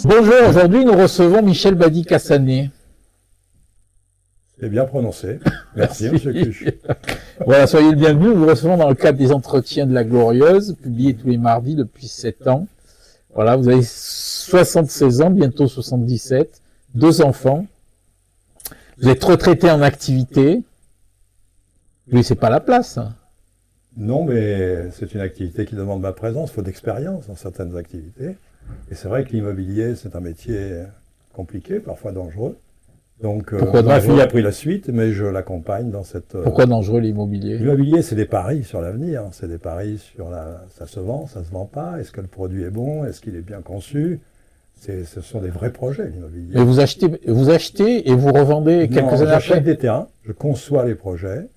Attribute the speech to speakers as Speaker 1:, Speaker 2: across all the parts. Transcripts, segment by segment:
Speaker 1: Bonjour, aujourd'hui nous recevons Michel Badi-Cassané.
Speaker 2: C'est bien prononcé. Merci, Monsieur Cuche.
Speaker 1: Voilà, soyez le bienvenu. Nous vous recevons dans le cadre des entretiens de la Glorieuse, publiés tous les mardis depuis 7 ans. Voilà, vous avez 76 ans, bientôt 77, 2 enfants. Vous êtes retraité en activité. Vous laissez pas la place.
Speaker 2: Non, mais c'est une activité qui demande ma présence. Il faut d'expérience dans certaines activités. Et c'est vrai que l'immobilier, c'est un métier compliqué, parfois dangereux. Donc, ma fille a pris la suite, mais je l'accompagne dans cette...
Speaker 1: Pourquoi dangereux l'immobilier?
Speaker 2: L'immobilier, c'est des paris sur l'avenir. C'est des paris sur ça se vend, ça se vend pas. Est-ce que le produit est bon? Est-ce qu'il est bien conçu? Ce sont des vrais projets, l'immobilier.
Speaker 1: Et vous achetez et vous revendez quelques années après?
Speaker 2: J'achète des terrains, je conçois les projets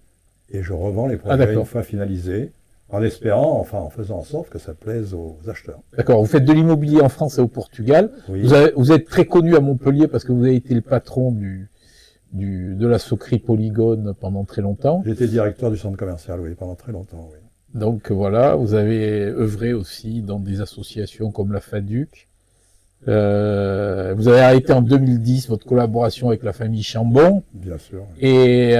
Speaker 2: et je revends les projets une fois finalisés, en espérant, enfin en faisant en sorte que ça plaise aux acheteurs.
Speaker 1: D'accord, vous faites de l'immobilier en France et au Portugal. Oui. Vous êtes très connu à Montpellier parce que vous avez été le patron de la Socri Polygone pendant très longtemps.
Speaker 2: J'étais directeur du centre commercial, oui, pendant très longtemps, oui.
Speaker 1: Donc voilà, vous avez œuvré aussi dans des associations comme la FADUC. Vous avez arrêté en 2010 votre collaboration avec la famille Chambon.
Speaker 2: Bien sûr.
Speaker 1: Oui. Et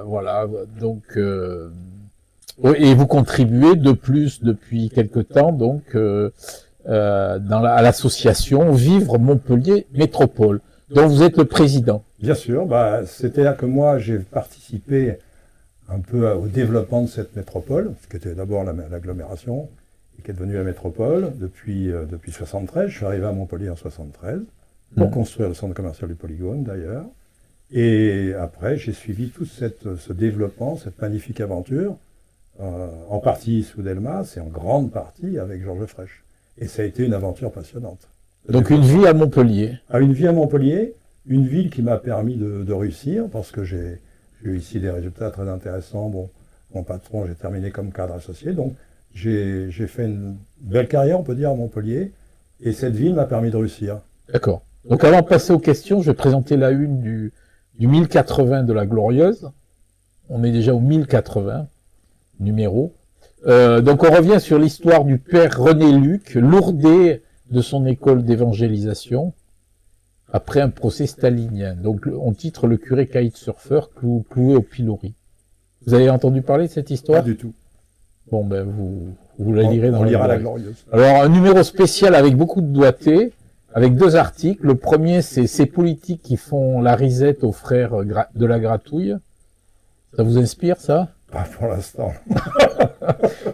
Speaker 1: voilà, donc... et vous contribuez de plus depuis quelque temps donc à l'association Vivre Montpellier Métropole, dont vous êtes le président.
Speaker 2: Bien sûr, c'est-à-dire que moi j'ai participé un peu au développement de cette métropole, ce qui était d'abord l'agglomération et qui est devenue la métropole depuis 73. Je suis arrivé à Montpellier en 73 pour construire le centre commercial du Polygone d'ailleurs. Et après j'ai suivi tout ce développement, cette magnifique aventure. En partie sous Delmas et en grande partie avec Georges Frêche. Et ça a été une aventure passionnante.
Speaker 1: Donc une vie à Montpellier.
Speaker 2: Une vie à Montpellier, une ville qui m'a permis de réussir parce que j'ai eu ici des résultats très intéressants. Bon, mon patron, j'ai terminé comme cadre associé, donc j'ai fait une belle carrière, on peut dire, à Montpellier. Et cette ville m'a permis de réussir.
Speaker 1: D'accord. Donc avant de passer aux questions, je vais présenter la une du 1080 de la Glorieuse. On est déjà au 1080. Numéro. Donc on revient sur l'histoire du père René Luc, lourdé de son école d'évangélisation, après un procès stalinien. Donc on titre le curé kitesurfer cloué au pilori. Vous avez entendu parler de cette histoire?
Speaker 2: Pas du tout.
Speaker 1: Bon ben vous la lirez dans
Speaker 2: la Glorieuse.
Speaker 1: Alors un numéro spécial avec beaucoup de doigté, avec 2 articles. Le premier c'est ces politiques qui font la risette aux frères de la Gratouille. Ça vous inspire ça?
Speaker 2: Pas pour l'instant.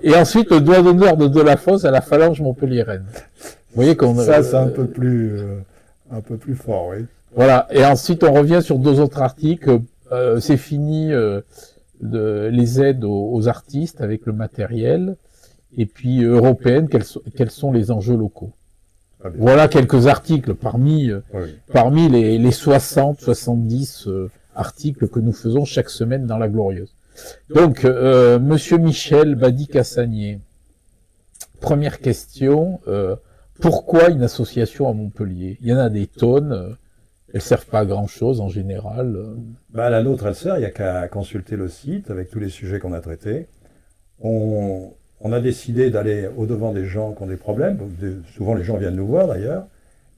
Speaker 1: Et ensuite, le doigt d'honneur de Delafosse à la phalange montpelliéraine. Vous voyez qu'on...
Speaker 2: Ça, c'est un peu plus fort, oui.
Speaker 1: Voilà. Et ensuite, on revient sur 2 autres articles. C'est fini les aides aux artistes avec le matériel. Et puis, européenne, quels sont les enjeux locaux. Voilà quelques articles parmi les 60, 70 articles que nous faisons chaque semaine dans la Glorieuse. Donc, Monsieur Michel Badi-Cassané, première question, pourquoi une association à Montpellier? Il y en a des tonnes, elles servent pas à grand-chose en général.
Speaker 2: La nôtre, elle sert, il n'y a qu'à consulter le site avec tous les sujets qu'on a traités. On a décidé d'aller au-devant des gens qui ont des problèmes, souvent les gens viennent nous voir d'ailleurs,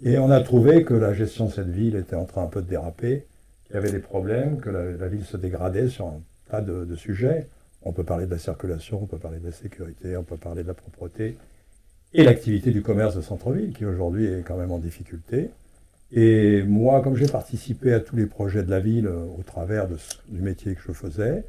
Speaker 2: et on a trouvé que la gestion de cette ville était en train un peu de déraper, qu'il y avait des problèmes, que la ville se dégradait sur un tas de sujets. On peut parler de la circulation, on peut parler de la sécurité, on peut parler de la propreté et l'activité du commerce de centre-ville qui aujourd'hui est quand même en difficulté. Et moi, comme j'ai participé à tous les projets de la ville au travers du métier que je faisais,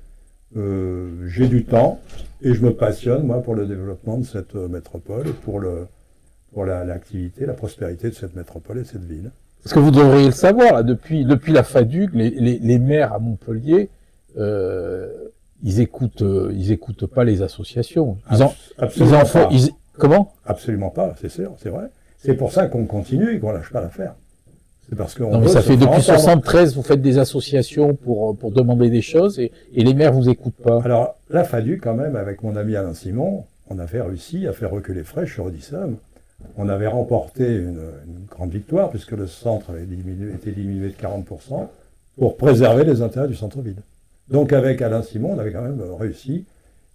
Speaker 2: j'ai du temps et je me passionne moi pour le développement de cette métropole et pour l'activité, la prospérité de cette métropole et de cette ville.
Speaker 1: Parce que vous devriez le savoir, là, depuis la FADUC, les maires à Montpellier, ils écoutent pas les associations. Comment?
Speaker 2: Absolument pas, c'est sûr, c'est vrai. C'est pour ça qu'on continue et qu'on lâche pas l'affaire. C'est parce que
Speaker 1: non, mais ça fait depuis 73, vous faites des associations pour demander des choses et les maires vous écoutent pas.
Speaker 2: Alors, la FADUC, quand même, avec mon ami Alain Simon, on avait réussi à faire reculer Frêche sur Odissum. On avait remporté une grande victoire puisque le centre avait été diminué de 40% pour préserver les intérêts du centre-ville. Donc avec Alain Simon, on avait quand même réussi.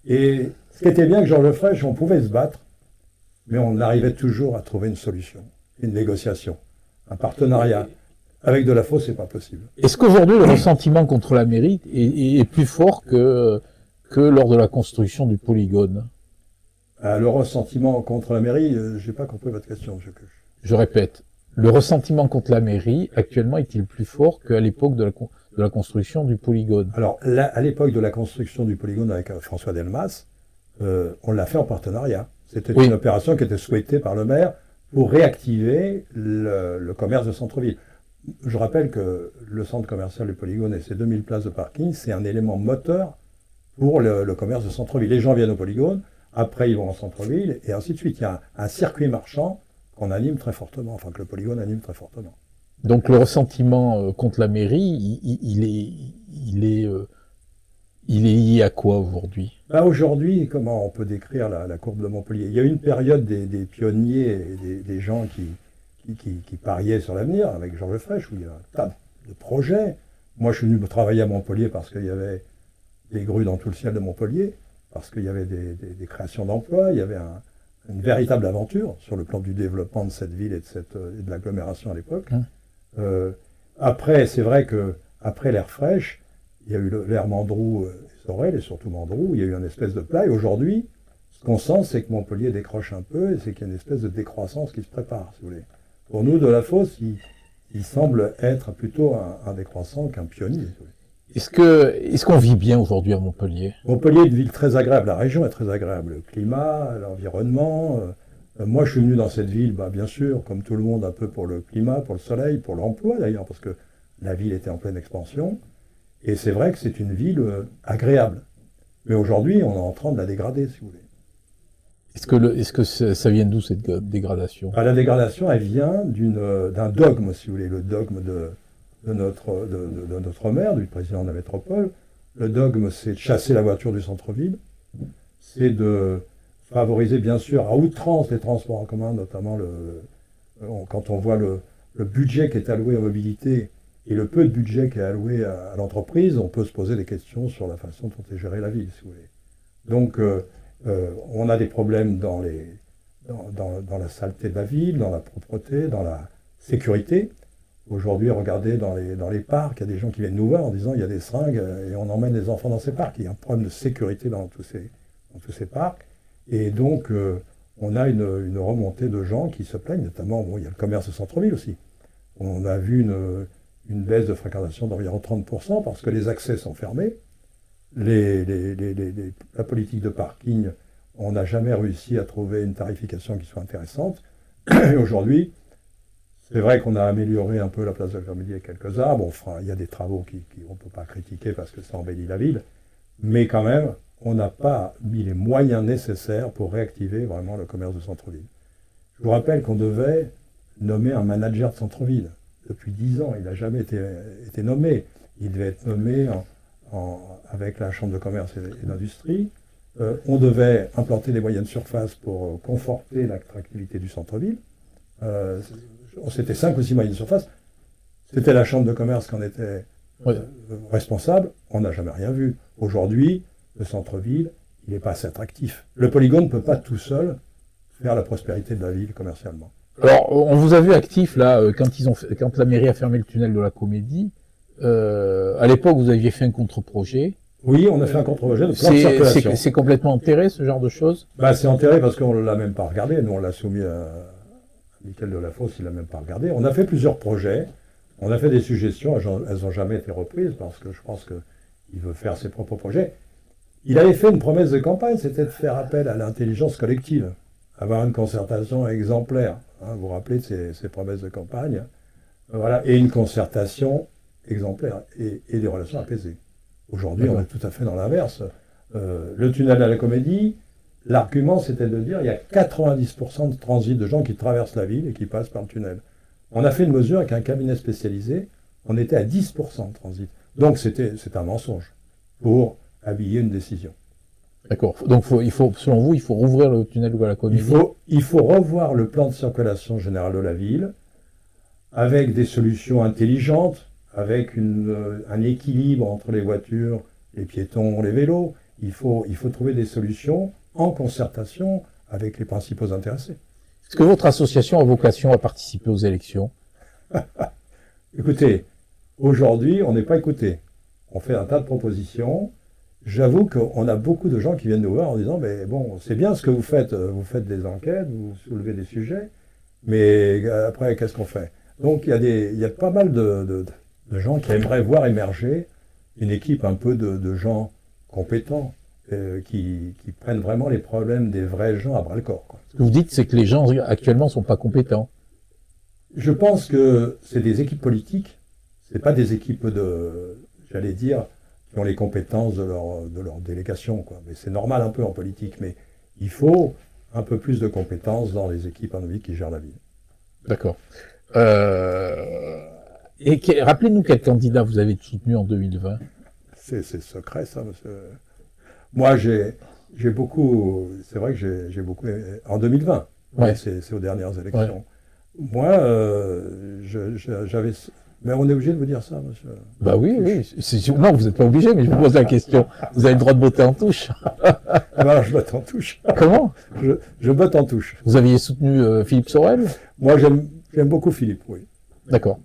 Speaker 2: Et ce qui était bien avec Georges Frêche, on pouvait se battre, mais on arrivait toujours à trouver une solution. une négociation, un partenariat. Avec Delafosse, c'est pas possible.
Speaker 1: Est-ce qu'aujourd'hui, le ressentiment contre la mairie est plus fort que lors de la construction du polygone?
Speaker 2: Le ressentiment contre la mairie, j'ai pas compris votre question, monsieur Cuche.
Speaker 1: Je répète, le ressentiment contre la mairie, actuellement, est-il plus fort qu'à l'époque de la construction du polygone?
Speaker 2: Alors, là, à l'époque de la construction du polygone avec François Delmas, on l'a fait en partenariat. C'était une opération qui était souhaitée par le maire pour réactiver le commerce de centre-ville. Je rappelle que le centre commercial du polygone et ses 2000 places de parking, c'est un élément moteur pour le commerce de centre-ville. Les gens viennent au polygone, après ils vont en centre-ville, et ainsi de suite. Il y a un circuit marchand qu'on anime très fortement, enfin que le polygone anime très fortement.
Speaker 1: Donc le ressentiment contre la mairie, il est lié à quoi aujourd'hui?
Speaker 2: Aujourd'hui, comment on peut décrire la courbe de Montpellier? Il y a eu une période des pionniers et des gens qui pariaient sur l'avenir, avec Georges Frêche, où il y a un tas de projets. Moi, je suis venu travailler à Montpellier parce qu'il y avait des grues dans tout le ciel de Montpellier, parce qu'il y avait des créations d'emplois, il y avait une véritable aventure sur le plan du développement de cette ville et de l'agglomération à l'époque. Après, c'est vrai que après l'ère Frêche, il y a eu l'ère Mandroux et Sorel, et surtout Mandroux, il y a eu une espèce de plat, et aujourd'hui, ce qu'on sent, c'est que Montpellier décroche un peu, et c'est qu'il y a une espèce de décroissance qui se prépare, si vous voulez. Pour nous, Delafosse, il semble être plutôt un décroissant qu'un pionnier.
Speaker 1: Est-ce qu'on vit bien aujourd'hui à Montpellier?
Speaker 2: Montpellier est une ville très agréable, la région est très agréable, le climat, l'environnement. Moi, je suis venu dans cette ville, bien sûr, comme tout le monde, un peu pour le climat, pour le soleil, pour l'emploi d'ailleurs, parce que la ville était en pleine expansion. Et c'est vrai que c'est une ville agréable. Mais aujourd'hui, on est en train de la dégrader, si vous voulez.
Speaker 1: Est-ce que ça vient d'où cette dégradation?
Speaker 2: La dégradation, elle vient d'un dogme, si vous voulez, le dogme de notre maire, du président de la métropole. Le dogme, c'est de chasser la voiture du centre-ville, c'est de favoriser, bien sûr, à outrance les transports en commun, notamment quand on voit le budget qui est alloué à la mobilité et le peu de budget qui est alloué à l'entreprise, on peut se poser des questions sur la façon dont est gérée la ville, si vous voulez. Donc, on a des problèmes dans la saleté de la ville, dans la propreté, dans la sécurité. Aujourd'hui, regardez dans les parcs, il y a des gens qui viennent nous voir en disant il y a des seringues et on emmène les enfants dans ces parcs. Il y a un problème de sécurité dans tous ces parcs. Et donc, on a une remontée de gens qui se plaignent, notamment, il y a le commerce de centre-ville aussi. On a vu une baisse de fréquentation d'environ 30% parce que les accès sont fermés. La politique de parking, on n'a jamais réussi à trouver une tarification qui soit intéressante. Et aujourd'hui, c'est vrai qu'on a amélioré un peu la place de la Comédie avec quelques arbres. Il y a des travaux qu'on ne peut pas critiquer parce que ça embellit la ville. Mais quand même, on n'a pas mis les moyens nécessaires pour réactiver vraiment le commerce de centre-ville. Je vous rappelle qu'on devait nommer un manager de centre-ville. Depuis 10 ans, il n'a jamais été nommé. Il devait être nommé avec la Chambre de commerce et d'industrie. On devait implanter des moyennes surfaces pour conforter l'attractivité du centre-ville. C'était 5 ou 6 moyennes surfaces. C'était la Chambre de commerce qui en était responsable. On n'a jamais rien vu. Aujourd'hui, le centre-ville, il n'est pas assez attractif. Le polygone ne peut pas tout seul faire la prospérité de la ville commercialement.
Speaker 1: Alors, on vous a vu actif là quand la mairie a fermé le tunnel de la Comédie. À l'époque, vous aviez fait un contre-projet.
Speaker 2: Oui, on a fait un contre-projet de plan de circulation.
Speaker 1: C'est complètement enterré, ce genre de choses?
Speaker 2: C'est enterré parce qu'on ne l'a même pas regardé. Nous, on l'a soumis à Michel Delafosse, il ne l'a même pas regardé. On a fait plusieurs projets. On a fait des suggestions. Elles n'ont jamais été reprises parce que je pense qu'il veut faire ses propres projets. Il avait fait une promesse de campagne, c'était de faire appel à l'intelligence collective, avoir une concertation exemplaire. Vous vous rappelez de ces promesses de campagne. Voilà, et une concertation exemplaire et des relations apaisées. Aujourd'hui, on est tout à fait dans l'inverse. Le tunnel à la Comédie, l'argument, c'était de dire il y a 90% de transit de gens qui traversent la ville et qui passent par le tunnel. On a fait une mesure avec un cabinet spécialisé, on était à 10% de transit. Donc c'est un mensonge pour habiller une décision.
Speaker 1: D'accord. Donc selon vous, il faut rouvrir le tunnel de la Comédie.
Speaker 2: Il faut revoir le plan de circulation générale de la ville avec des solutions intelligentes, avec un équilibre entre les voitures, les piétons, les vélos. Il faut trouver des solutions en concertation avec les principaux intéressés.
Speaker 1: Est-ce que votre association a vocation à participer aux élections?
Speaker 2: Écoutez, aujourd'hui, on n'est pas écouté. On fait un tas de propositions. J'avoue qu'on a beaucoup de gens qui viennent nous voir en disant, mais bon, c'est bien ce que vous faites des enquêtes, vous soulevez des sujets, mais après, qu'est-ce qu'on fait? Donc, il y a pas mal de gens qui aimeraient voir émerger une équipe un peu de gens compétents, qui prennent vraiment les problèmes des vrais gens à bras-le-corps, quoi.
Speaker 1: Ce que vous dites, c'est que les gens actuellement sont pas compétents.
Speaker 2: Je pense que c'est des équipes politiques, c'est pas des équipes j'allais dire, qui ont les compétences de leur délégation, quoi. Mais c'est normal un peu en politique, mais il faut un peu plus de compétences dans les équipes, à mon avis, qui gèrent la ville.
Speaker 1: D'accord. Et rappelez-nous quel candidat vous avez soutenu en 2020.
Speaker 2: C'est secret, ça, monsieur. Moi, j'ai beaucoup, c'est vrai que j'ai beaucoup, en 2020,
Speaker 1: Ouais.
Speaker 2: c'est aux dernières élections. Ouais. Moi, j'avais, mais on est obligé de vous dire ça, monsieur.
Speaker 1: Bah oui, oui. Non, vous n'êtes pas obligé, mais je vous pose la question. Vous avez le droit de voter en touche.
Speaker 2: Alors, je botte en touche.
Speaker 1: Comment?
Speaker 2: Je botte en touche.
Speaker 1: Vous aviez soutenu Philippe Sorel?
Speaker 2: Moi, j'aime beaucoup Philippe, oui.
Speaker 1: D'accord.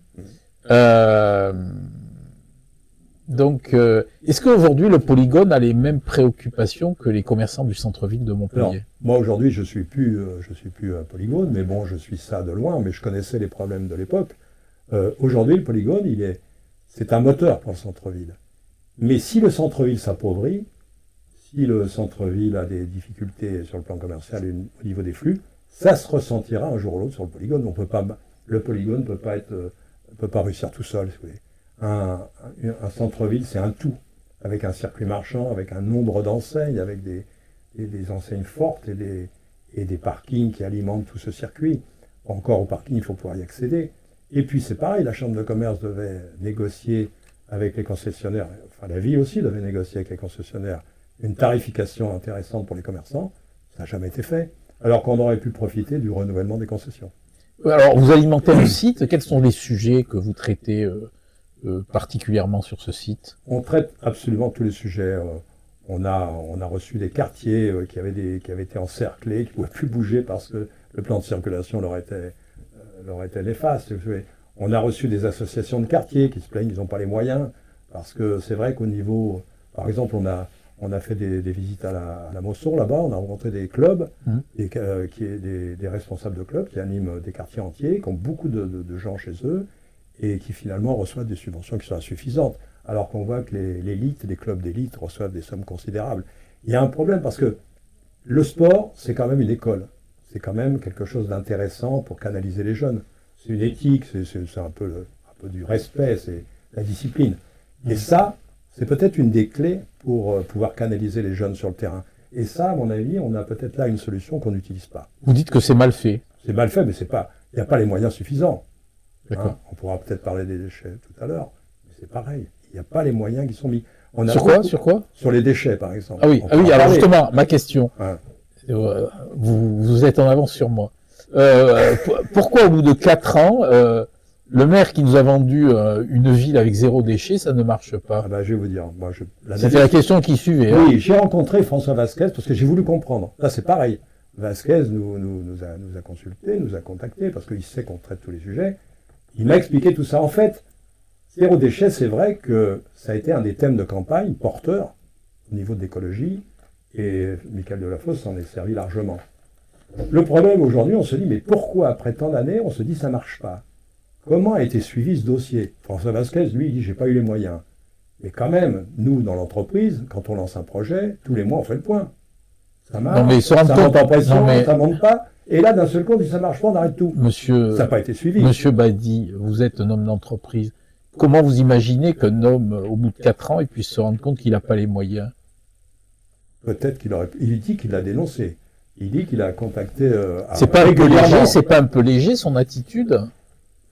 Speaker 1: Donc, est-ce qu'aujourd'hui, le Polygone a les mêmes préoccupations que les commerçants du centre-ville de Montpellier?
Speaker 2: Alors, moi, aujourd'hui, je suis plus un Polygone, mais bon, je suis ça de loin, mais je connaissais les problèmes de l'époque. Aujourd'hui, le Polygone, c'est un moteur pour le centre-ville. Mais si le centre-ville s'appauvrit, si le centre-ville a des difficultés sur le plan commercial et au niveau des flux, ça se ressentira un jour ou l'autre sur le Polygone. Le Polygone ne peut pas réussir tout seul, si vous voulez. Un centre-ville, c'est un tout, avec un circuit marchand, avec un nombre d'enseignes, avec des enseignes fortes et des parkings qui alimentent tout ce circuit. Encore au parking, il faut pouvoir y accéder. Et puis c'est pareil, la Chambre de commerce devait négocier avec les concessionnaires, enfin la ville aussi devait négocier avec les concessionnaires une tarification intéressante pour les commerçants. Ça n'a jamais été fait, alors qu'on aurait pu profiter du renouvellement des concessions.
Speaker 1: Alors, vous alimentez le site. Quels sont les sujets que vous traitez particulièrement sur ce site?
Speaker 2: On traite absolument tous les sujets. On a reçu des quartiers qui avaient été encerclés, qui ne pouvaient plus bouger parce que le plan de circulation leur était néfaste. On a reçu des associations de quartiers qui se plaignent qu'ils n'ont pas les moyens, parce que c'est vrai qu'au niveau, par exemple, on a fait des visites à la Mosson là-bas, on a rencontré des clubs, des responsables de clubs qui animent des quartiers entiers, qui ont beaucoup de gens chez eux, et qui finalement reçoivent des subventions qui sont insuffisantes, alors qu'on voit que les clubs d'élite reçoivent des sommes considérables. Il y a un problème parce que le sport, c'est quand même une école. C'est quand même quelque chose d'intéressant pour canaliser les jeunes. C'est une éthique, c'est un peu du respect, c'est la discipline. Et ça, c'est peut-être une des clés pour pouvoir canaliser les jeunes sur le terrain. Et ça, à mon avis, on a peut-être là une solution qu'on n'utilise pas.
Speaker 1: Vous dites que c'est mal fait.
Speaker 2: C'est mal fait, mais il n'y a pas les moyens suffisants.
Speaker 1: D'accord.
Speaker 2: On pourra peut-être parler des déchets tout à l'heure, mais c'est pareil. Il n'y a pas les moyens qui sont mis.
Speaker 1: Sur quoi?
Speaker 2: Sur les déchets, par exemple.
Speaker 1: Ah oui, alors justement, ma question.
Speaker 2: Ouais.
Speaker 1: Vous êtes en avance sur moi. Pourquoi au bout de 4 ans, le maire qui nous a vendu une ville avec 0 déchet, ça ne marche pas?
Speaker 2: Ah ben, je vais vous dire.
Speaker 1: C'était la question qui suivait.
Speaker 2: Oui, j'ai rencontré François Vasquez parce que j'ai voulu comprendre. Là, c'est pareil. Vasquez nous a consultés, nous a contactés parce qu'il sait qu'on traite tous les sujets. Il m'a expliqué tout ça. En fait, 0 déchet, c'est vrai que ça a été un des thèmes de campagne porteur au niveau de l'écologie. Et Michael Delafosse s'en est servi largement. Le problème aujourd'hui, on se dit, mais pourquoi après tant d'années, on se dit ça marche pas? Comment a été suivi ce dossier? François Vasquez, lui, il dit, j'ai pas eu les moyens. Mais quand même, nous, dans l'entreprise, quand on lance un projet, tous les mois, on fait le point. Ça marche,
Speaker 1: non, mais
Speaker 2: ça monte en pression, ça monte pas. Et là, d'un seul coup, on dit, ça marche pas, on arrête tout.
Speaker 1: Monsieur,
Speaker 2: ça n'a pas été suivi.
Speaker 1: Monsieur Badi, vous êtes un homme d'entreprise. Comment vous imaginez qu'un homme, au bout de 4 ans, il puisse se rendre compte qu'il n'a pas les moyens?
Speaker 2: Peut-être il dit qu'il l'a dénoncé. Il dit qu'il a contacté.
Speaker 1: C'est pas un peu léger, c'est pas un peu léger son attitude?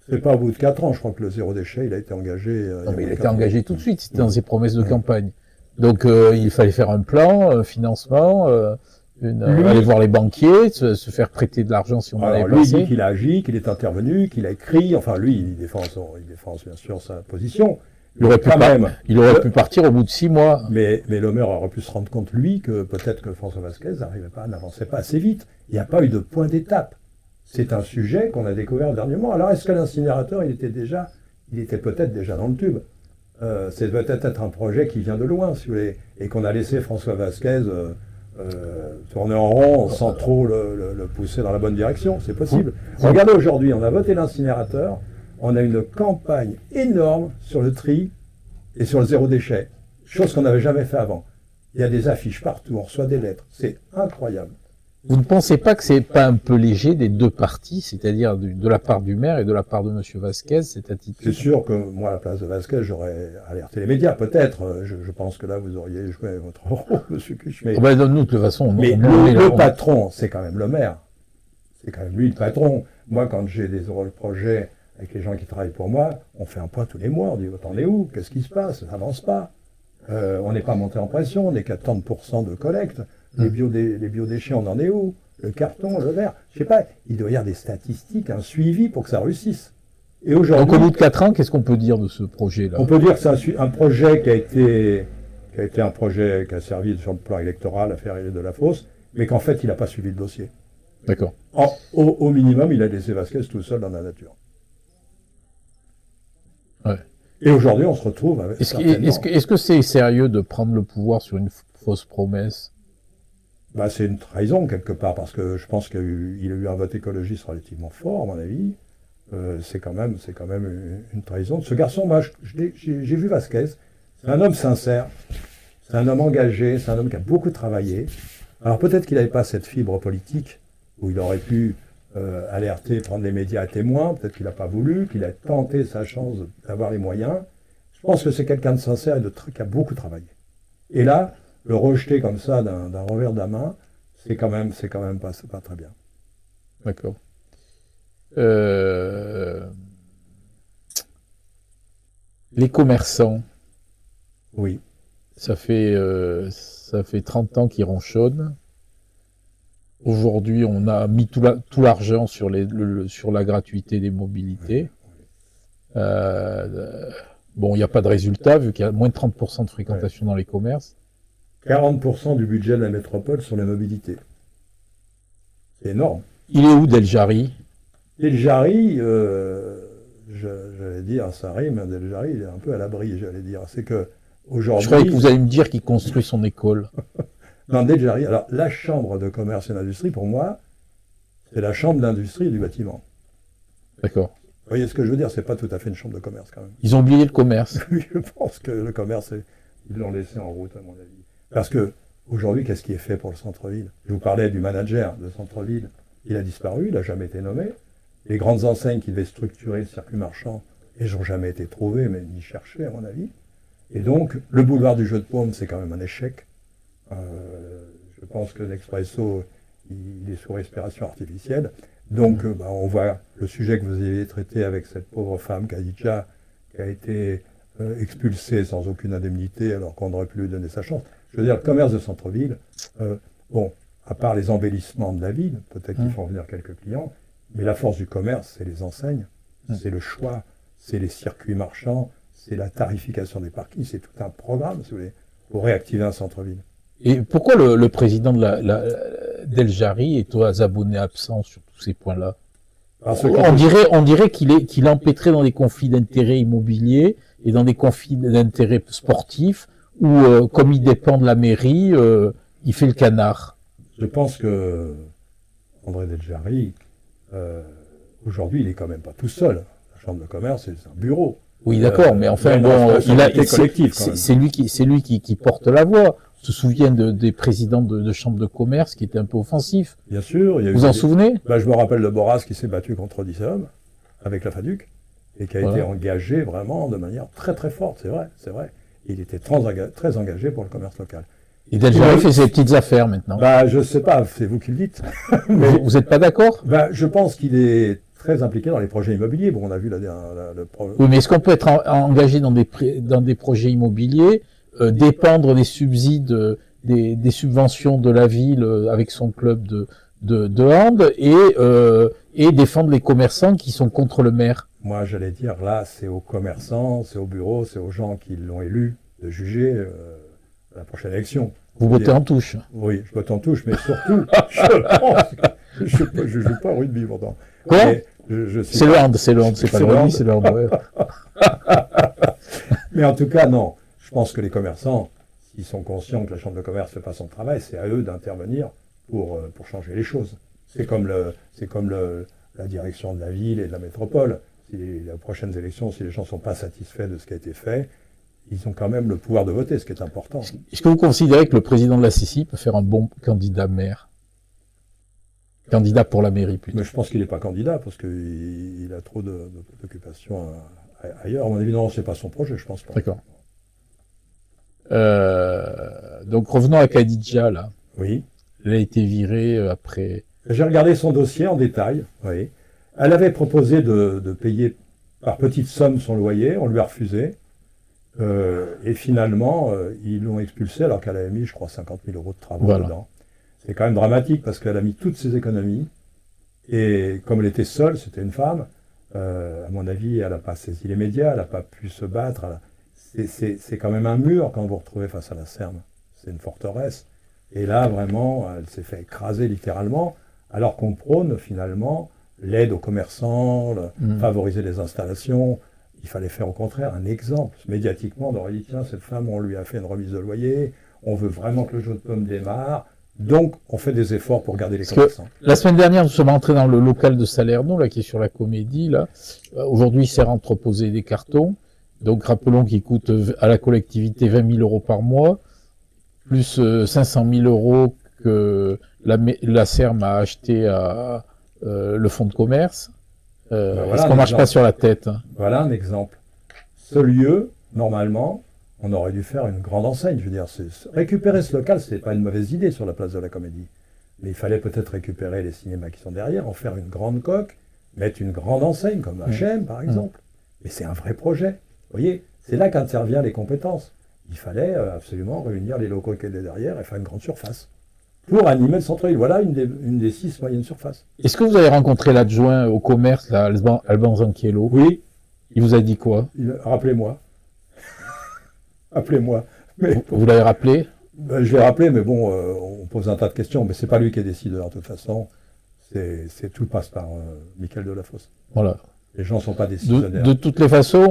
Speaker 2: C'est pas au bout de 4 ans, je crois que le 0 déchet, il a été engagé.
Speaker 1: Non, mais il a été engagé tout de suite, c'était dans ses promesses de campagne. Donc il fallait faire un plan, un financement, aller voir les banquiers, se faire prêter de l'argent si on en avait
Speaker 2: lui,
Speaker 1: passé.
Speaker 2: Il dit qu'il a agi, qu'il est intervenu, qu'il a écrit. Enfin, lui, il défend bien sûr sa position.
Speaker 1: Il aurait pu partir au bout de 6 mois.
Speaker 2: Mais le maire aurait pu se rendre compte, lui, que peut-être que François Vasquez n'avançait pas assez vite. Il n'y a pas eu de point d'étape. c'est un sujet qu'on a découvert dernièrement. Alors, est-ce que l'incinérateur, il était peut-être déjà dans le tube. C'est peut-être un projet qui vient de loin, si vous voulez, et qu'on a laissé François Vasquez tourner en rond sans trop le pousser dans la bonne direction. C'est possible. Regardez aujourd'hui, on a voté l'incinérateur, on a une campagne énorme sur le tri et sur le zéro déchet, chose qu'on n'avait jamais fait avant. Il y a des affiches partout, on reçoit des lettres. C'est incroyable.
Speaker 1: Vous ne pensez pas que c'est pas un peu léger des deux parties, c'est-à-dire de la part du maire et de la part de Monsieur Vasquez, cette attitude?
Speaker 2: C'est sûr que moi, à la place de Vasquez, j'aurais alerté les médias, peut-être. Je pense que là, vous auriez joué votre rôle, Monsieur Cuche. Mais,
Speaker 1: Nous, de toute façon,
Speaker 2: le patron, c'est quand même le maire. C'est quand même lui le patron. Moi, quand j'ai des projets avec les gens qui travaillent pour moi, on fait un point tous les mois. On dit, t'en es où? Qu'est-ce qui se passe? Ça avance pas. On n'est pas monté en pression. On n'est qu'à 30% de collecte. Les biodéchets, on en est où? Le carton, le verre. Je sais pas, il doit y avoir des statistiques, un suivi pour que ça réussisse. Et aujourd'hui.
Speaker 1: Donc, au bout de 4 ans, qu'est-ce qu'on peut dire de ce projet-là?
Speaker 2: On peut dire que c'est un projet qui a été un projet qui a servi sur le plan électoral à faire de la fosse, mais qu'en fait, il n'a pas suivi le dossier.
Speaker 1: D'accord.
Speaker 2: Au minimum, il a laissé Vasquez tout seul dans la nature.
Speaker 1: Ouais.
Speaker 2: Et aujourd'hui, on se retrouve avec.
Speaker 1: Est-ce que c'est sérieux de prendre le pouvoir sur une fausse promesse?
Speaker 2: Bah, c'est une trahison quelque part, parce que je pense qu'il a eu un vote écologiste relativement fort, à mon avis. C'est quand même une trahison. Ce garçon, moi, j'ai vu Vasquez. C'est un homme sincère, c'est un homme engagé, c'est un homme qui a beaucoup travaillé. Alors peut-être qu'il n'avait pas cette fibre politique où il aurait pu alerter, prendre les médias à témoin. Peut-être qu'il n'a pas voulu, qu'il a tenté sa chance d'avoir les moyens. Je pense que c'est quelqu'un de sincère et qui a beaucoup travaillé. Et là, le rejeter comme ça d'un revers de la main, c'est quand même pas très bien.
Speaker 1: D'accord. Les commerçants.
Speaker 2: Oui.
Speaker 1: Ça fait 30 ans qu'ils ronchonnent. Aujourd'hui, on a mis tout l'argent sur la gratuité des mobilités. Bon, il n'y a pas de résultat, vu qu'il y a moins de 30% de fréquentation dans les commerces.
Speaker 2: 40% du budget de la métropole sur les mobilités. C'est énorme.
Speaker 1: Il est où, Del Jari?
Speaker 2: Del Jari, j'allais dire, ça rime, Del Jari, il est un peu à l'abri, j'allais dire. C'est que aujourd'hui.
Speaker 1: Je croyais que vous alliez me dire qu'il construit son école.
Speaker 2: Non, Del Jari, alors la chambre de commerce et d'industrie, pour moi, c'est la chambre d'industrie du bâtiment.
Speaker 1: D'accord.
Speaker 2: Vous voyez ce que je veux dire? C'est pas tout à fait une chambre de commerce, quand même.
Speaker 1: Ils ont oublié le commerce.
Speaker 2: Oui, je pense que le commerce, ils l'ont laissé en route, à mon avis. Parce que, aujourd'hui, qu'est-ce qui est fait pour le centre-ville? Je vous parlais du manager de centre-ville. Il a disparu, il n'a jamais été nommé. Les grandes enseignes qui devaient structurer le circuit marchand, elles n'ont jamais été trouvées, mais ni cherchées, à mon avis. Et donc, le boulevard du Jeu de Paume, c'est quand même un échec. Je pense que l'Expresso, il est sous respiration artificielle. Donc, on voit le sujet que vous avez traité avec cette pauvre femme, Khadija, qui a été expulsée sans aucune indemnité, alors qu'on aurait pu lui donner sa chance. Je veux dire, le commerce de centre-ville, à part les embellissements de la ville, peut-être qu'ils font venir quelques clients, mais la force du commerce, c'est les enseignes, c'est le choix, c'est les circuits marchands, c'est la tarification des parkings, c'est tout un programme, si vous voulez, pour réactiver un centre-ville.
Speaker 1: Et pourquoi le président de d'El Jari est aux abonnés absents sur tous ces points-là? On dirait qu'il empêtrait dans des conflits d'intérêts immobiliers et dans des conflits d'intérêts sportifs où, comme il dépend de la mairie, il fait le canard.
Speaker 2: Je pense que André Del Jari, aujourd'hui, il est quand même pas tout seul. La chambre de commerce, c'est un bureau.
Speaker 1: Oui, d'accord, mais enfin, c'est lui qui porte la voix. On se souvient des présidents de chambres de commerce qui étaient un peu offensifs.
Speaker 2: Bien sûr.
Speaker 1: Vous en souvenez?
Speaker 2: Je me rappelle de Boras qui s'est battu contre Odysseum avec la FADUC et qui a été engagé vraiment de manière très très forte, c'est vrai. Il était très engagé pour le commerce local.
Speaker 1: Et Del Jari fait ses petites affaires maintenant.
Speaker 2: Je sais pas, c'est vous qui le dites.
Speaker 1: Mais vous n'êtes pas d'accord?
Speaker 2: Je pense qu'il est très impliqué dans les projets immobiliers. Bon, on a vu
Speaker 1: Oui, mais est-ce qu'on peut être engagé dans des projets immobiliers, dépendre des subsides, des subventions de la ville avec son club de hand et défendre les commerçants qui sont contre le maire?
Speaker 2: Moi, j'allais dire, là, c'est aux commerçants, c'est aux bureaux, c'est aux gens qui l'ont élu de juger la prochaine élection.
Speaker 1: Vous votez en touche?
Speaker 2: Oui, je vote en touche, mais surtout, Je joue pas au rugby pourtant.
Speaker 1: Quoi?
Speaker 2: C'est
Speaker 1: C'est le hand, c'est pas le rugby, c'est le hand. Ouais.
Speaker 2: Mais en tout cas, non. Je pense que les commerçants, s'ils sont conscients que la Chambre de commerce ne fait pas son travail, c'est à eux d'intervenir pour changer les choses. C'est comme la direction de la ville et de la métropole. Si les prochaines élections, si les gens ne sont pas satisfaits de ce qui a été fait, ils ont quand même le pouvoir de voter, ce qui est important.
Speaker 1: Est-ce que vous considérez que le président de la CCI peut faire un bon candidat maire? Candidat pour la mairie, plutôt.
Speaker 2: Mais je pense qu'il n'est pas candidat, parce qu'il a trop d'occupations ailleurs. À mon avis, non, c'est pas son projet, je pense pas.
Speaker 1: D'accord. Donc revenons à Khadija, là.
Speaker 2: Oui.
Speaker 1: Elle a été virée après.
Speaker 2: J'ai regardé son dossier en détail. Oui. Elle avait proposé de payer par petites sommes son loyer, on lui a refusé. Et finalement, ils l'ont expulsée alors qu'elle avait mis, je crois, 50 000 euros de travaux dedans. C'est quand même dramatique parce qu'elle a mis toutes ses économies. Et comme elle était seule, c'était une femme, à mon avis, elle n'a pas saisi les médias, elle n'a pas pu se battre. C'est quand même un mur quand vous vous retrouvez face à la Serme. C'est une forteresse. Et là, vraiment, elle s'est fait écraser littéralement, alors qu'on prône finalement l'aide aux commerçants, favoriser les installations. Il fallait faire au contraire un exemple. Médiatiquement, on aurait dit, tiens, cette femme, on lui a fait une remise de loyer, on veut vraiment que le jeu de pommes démarre, donc on fait des efforts pour garder les commerçants.
Speaker 1: La semaine dernière, nous sommes entrés dans le local de Salerno, là, qui est sur la Comédie, là. Aujourd'hui, il sert à entreposer des cartons. Donc, rappelons qu'il coûte à la collectivité 20 000 euros par mois, plus 500 000 euros que la Serme a acheté à le fonds de commerce.
Speaker 2: Voilà,
Speaker 1: est-ce qu'on marche pas sur la tête?
Speaker 2: Voilà un exemple. Ce lieu, normalement, on aurait dû faire une grande enseigne. Je veux dire, récupérer ce local, ce n'est pas une mauvaise idée sur la place de la Comédie. Mais il fallait peut-être récupérer les cinémas qui sont derrière, en faire une grande coque, mettre une grande enseigne, comme H&M par exemple. Mais c'est un vrai projet. Vous voyez, c'est là qu'interviennent les compétences. Il fallait absolument réunir les locaux qui étaient derrière et faire une grande surface pour animer le centre-ville. Voilà une des 6 moyennes surfaces.
Speaker 1: Est-ce que vous avez rencontré l'adjoint au commerce, là, Alban Zanchiello?
Speaker 2: Oui.
Speaker 1: Il vous a dit quoi?
Speaker 2: Rappelez-moi. Appelez-moi. Mais,
Speaker 1: vous l'avez rappelé?
Speaker 2: Ben, je l'ai rappelé, mais bon, on pose un tas de questions, mais c'est pas lui qui est décideur, de toute façon. Tout passe par Michael Delafosse.
Speaker 1: Voilà.
Speaker 2: Les gens ne sont pas décisionnaires.
Speaker 1: De toutes les façons,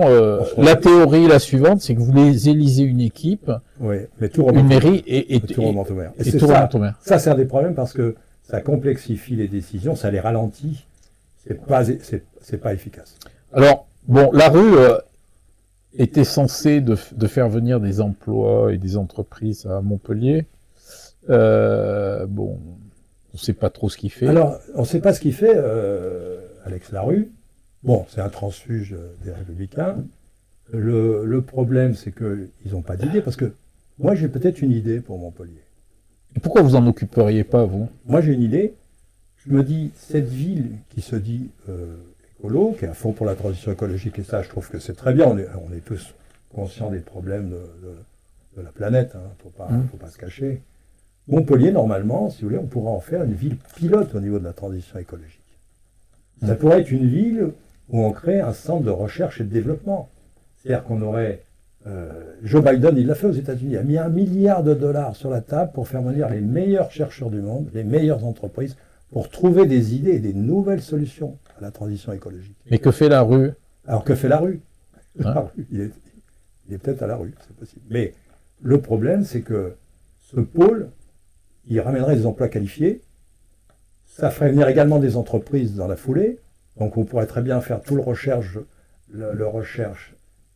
Speaker 1: la théorie, la suivante, c'est que vous élisez une équipe,
Speaker 2: oui, mais tout
Speaker 1: une mairie, et
Speaker 2: tout remonte au maire.
Speaker 1: Et tout remonte au maire.
Speaker 2: Ça, c'est un des problèmes parce que ça complexifie les décisions, ça les ralentit. C'est pas efficace.
Speaker 1: Alors, bon, la rue était censée de faire venir des emplois et des entreprises à Montpellier. Bon, on ne sait pas trop ce qu'il fait.
Speaker 2: Alors, on ne sait pas ce qu'il fait, Alex Larue. Bon, c'est un transfuge des Républicains. Le problème, c'est qu'ils n'ont pas d'idée, parce que moi, j'ai peut-être une idée pour Montpellier.
Speaker 1: Et pourquoi vous en occuperiez pas, vous?
Speaker 2: Moi, j'ai une idée. Je me dis, cette ville qui se dit écolo, qui est à fond pour la transition écologique, et ça, je trouve que c'est très bien. On est tous conscients des problèmes de la planète, hein, faut pas se cacher. Montpellier, normalement, si vous voulez, on pourra en faire une ville pilote au niveau de la transition écologique. Ça pourrait être une ville où on crée un centre de recherche et de développement. C'est-à-dire qu'on aurait... Joe Biden, il l'a fait aux États-Unis, il a mis $1 milliard sur la table pour faire venir les meilleurs chercheurs du monde, les meilleures entreprises, pour trouver des idées et des nouvelles solutions à la transition écologique.
Speaker 1: Mais que fait la rue?
Speaker 2: Alors que fait la rue,
Speaker 1: hein?
Speaker 2: La rue, il est peut-être à la rue, c'est possible. Mais le problème, c'est que ce pôle, il ramènerait des emplois qualifiés, ça ferait venir également des entreprises dans la foulée, donc on pourrait très bien faire tout le recherche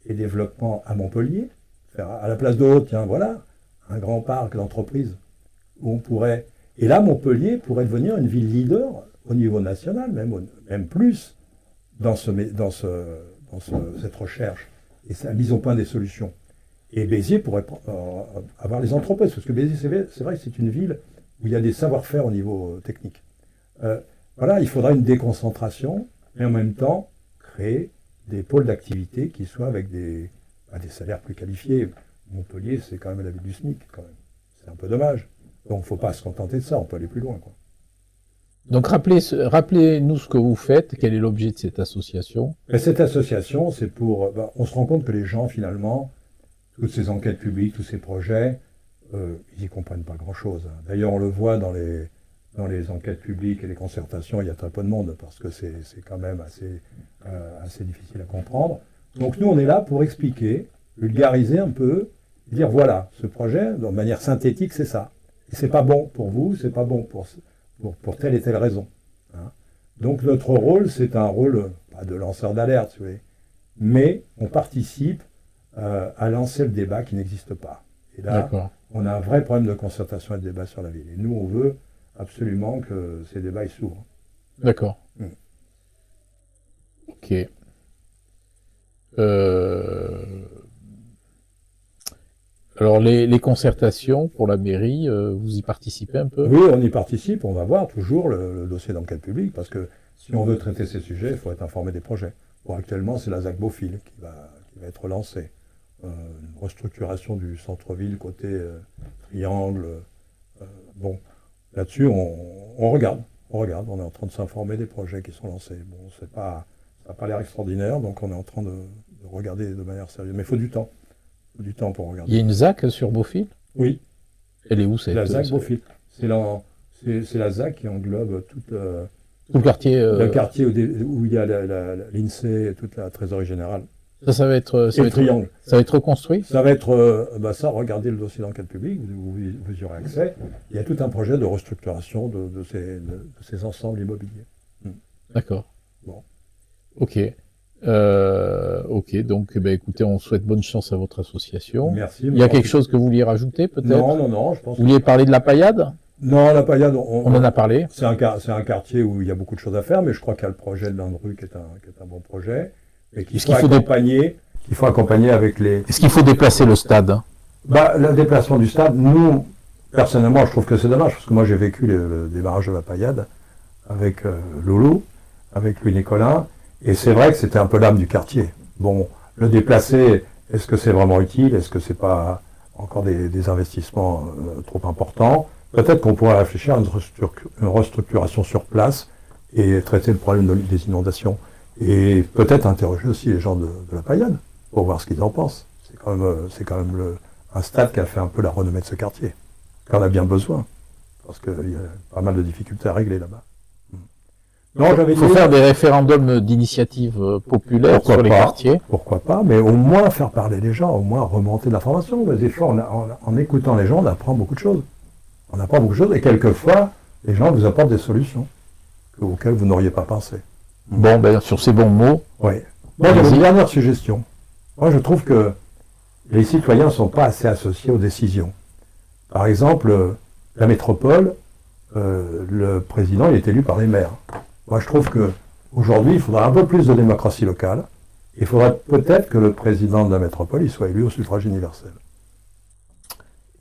Speaker 2: et développement à Montpellier, faire à la place de Haute, tiens, voilà, un grand parc d'entreprises où on pourrait... Et là, Montpellier pourrait devenir une ville leader au niveau national, même plus, dans cette recherche et sa mise au point des solutions. Et Béziers pourrait avoir les entreprises, parce que Béziers, c'est vrai que c'est une ville où il y a des savoir-faire au niveau technique. Voilà, il faudra une déconcentration, mais en même temps, créer des pôles d'activité qui soient avec des salaires plus qualifiés. Montpellier, c'est quand même la ville du SMIC, quand même. C'est un peu dommage. Donc, il ne faut pas se contenter de ça, on peut aller plus loin, quoi.
Speaker 1: Donc, rappelez-nous ce que vous faites, quel est l'objet de cette association?
Speaker 2: Et cette association, c'est pour... on se rend compte que les gens, finalement, toutes ces enquêtes publiques, tous ces projets, ils n'y comprennent pas grand-chose. D'ailleurs, on le voit dans dans les enquêtes publiques et les concertations, il y a très peu de monde parce que c'est quand même assez difficile à comprendre. Donc nous, on est là pour expliquer, vulgariser un peu, dire voilà, ce projet, de manière synthétique, c'est ça. Et c'est pas bon pour vous, c'est pas bon pour telle et telle raison. Hein. Donc notre rôle, c'est un rôle, pas de lanceur d'alerte, vous voyez, mais on participe à lancer le débat qui n'existe pas. Et là, on a un vrai problème de concertation et de débat sur la ville. Et nous, on veut absolument que ces débats s'ouvrent.
Speaker 1: D'accord. Ok. Alors, les concertations pour la mairie, vous y participez un peu?
Speaker 2: Oui, on y participe. On va voir toujours le dossier d'enquête publique parce que si on veut traiter ces sujets, il faut être informé des projets. Bon, actuellement, c'est la ZAC Beaufil qui va être lancée. Une restructuration du centre-ville côté triangle. Bon, là-dessus, on regarde. On est en train de s'informer des projets qui sont lancés. Bon, ça n'a pas l'air extraordinaire, donc on est en train de regarder de manière sérieuse. Mais il faut du temps. Il faut du temps pour regarder.
Speaker 1: Il y a une ZAC sur Beaufil?
Speaker 2: Oui.
Speaker 1: Elle est où cette
Speaker 2: La ZAC Beaufil. C'est la ZAC qui englobe tout
Speaker 1: le quartier.
Speaker 2: Le quartier où il y a l'INSEE et toute la trésorerie générale.
Speaker 1: Ça va être.
Speaker 2: Ça
Speaker 1: va être reconstruit?
Speaker 2: Ça va être. Regardez le dossier d'enquête publique, vous y aurez accès. Il y a tout un projet de restructuration de ces ensembles immobiliers.
Speaker 1: D'accord.
Speaker 2: Bon.
Speaker 1: Ok. Ok, donc écoutez, on souhaite bonne chance à votre association.
Speaker 2: Merci.
Speaker 1: Il y a quelque chose que vous vouliez rajouter peut-être?
Speaker 2: Non, je pense.
Speaker 1: Vous vouliez parler de la Paillade?
Speaker 2: Non, la Paillade,
Speaker 1: on en a parlé.
Speaker 2: C'est un quartier où il y a beaucoup de choses à faire, mais je crois qu'il y a le projet de Landru qui est un bon projet. Et qu'il faut accompagner avec les...
Speaker 1: Est-ce qu'il faut déplacer le stade?
Speaker 2: Le déplacement du stade, nous, personnellement, je trouve que c'est dommage, parce que moi j'ai vécu le démarrage de la Paillade avec Loulou, avec Louis Nicolin, et c'est vrai que c'était un peu l'âme du quartier. Bon, le déplacer, est-ce que c'est vraiment utile? Est-ce que c'est pas encore des investissements trop importants? Peut-être qu'on pourrait réfléchir à une restructuration sur place et traiter le problème des inondations. Et peut-être interroger aussi les gens de la Paillade pour voir ce qu'ils en pensent. C'est quand même un stade qui a fait un peu la renommée de ce quartier, qu'on a bien besoin, parce qu'il y a pas mal de difficultés à régler là-bas.
Speaker 1: Il faut faire des référendums d'initiative populaire sur les quartiers.
Speaker 2: Pourquoi pas, mais au moins faire parler les gens, au moins remonter de l'information. Des fois, en écoutant les gens, on apprend beaucoup de choses. Et quelquefois, les gens vous apportent des solutions auxquelles vous n'auriez pas pensé.
Speaker 1: Bon, sur ces bons mots.
Speaker 2: Oui. Moi, j'ai une dernière suggestion. Moi, je trouve que les citoyens ne sont pas assez associés aux décisions. Par exemple, la métropole, le président il est élu par les maires. Moi, je trouve qu'aujourd'hui, il faudra un peu plus de démocratie locale. Il faudrait peut-être que le président de la métropole il soit élu au suffrage universel.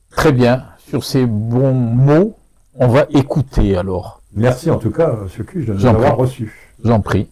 Speaker 1: Très bien. Sur ces bons mots, on va écouter alors.
Speaker 2: Merci en tout cas, M. Cuche, de nous avoir reçus.
Speaker 1: J'en prie.